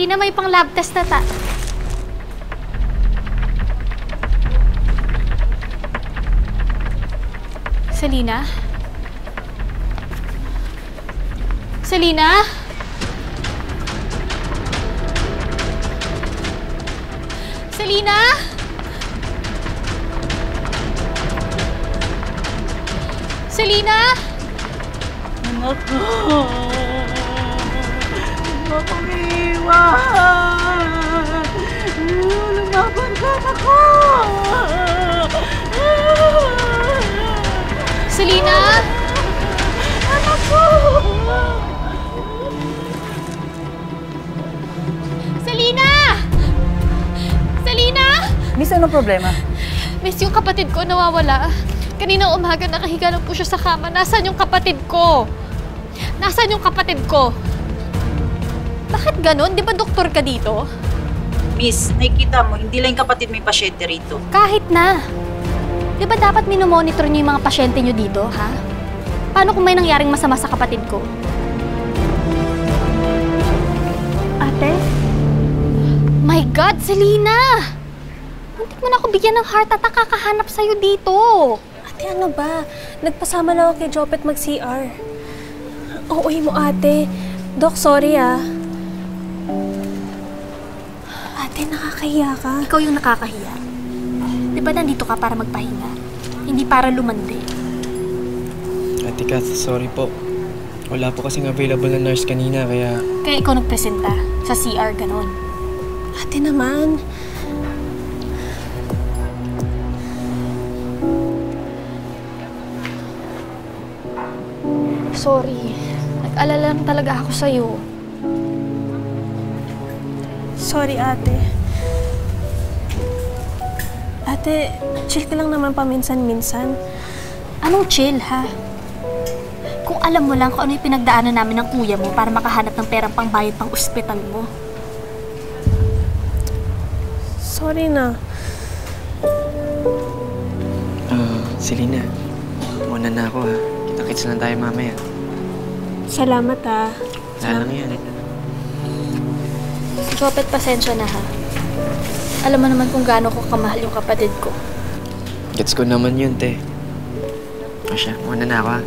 Selena, may pang lab test na Selena? Selena? Selena? Selena? Anak ko! Huwag kong iiwan! Lumaban ka, anak ko! Selena? Anak ko! Selena! Selena! Miss, anong problema? Miss, yung kapatid ko nawawala. Kaninang umaga nakahiga lang po siya sa kama. Nasaan yung kapatid ko? Nasaan yung kapatid ko? Bakit ganon? Di ba doktor ka dito? Miss, nakikita mo, hindi lang yung kapatid may pasyente rito. Kahit na. Di ba dapat minomonitor niyo yung mga pasyente niyo dito, ha? Paano kung may nangyaring masama sa kapatid ko? Ate? My God, Selena! Muntik mo na ako bigyan ng heart attack kakahanap sa'yo dito. Ate, ano ba? Nagpasama na ako kay Jopet mag-CR. Oo, mo ate. Dok, sorry ah. Ate, nakakahiya ka. Ikaw yung nakakahiya. Di ba nandito ka para magpahinga? Hindi para lumandi. Ate Kath, sorry po. Wala po kasing available na nurse kanina, kaya... Kaya ikaw nagpresenta sa CR, ganon. Ate naman. Sorry. Nag-alala lang talaga ako sa'yo. Sorry, ate. Ate, chill ka lang naman paminsan-minsan. Anong chill, ha? Kung alam mo lang kung ano yung pinagdaanan namin ng kuya mo para makahanap ng perang pangbayad pang ospital mo. Sorry na. Selena, muna na ako ha. Kita-kits lang tayo mamaya. Salamat ah. Wala lang yan. Jopet, pasensya na ha. Alam mo naman kung gaano ko kamahal yung kapatid ko. Gets ko naman yun, te. O siya, muna na ako ha.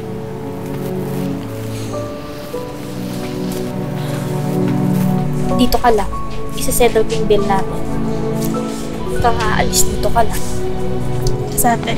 Dito ka lang. Isa-settle ko yung bill namin. Kung aalis dito ka lang. Sa ate.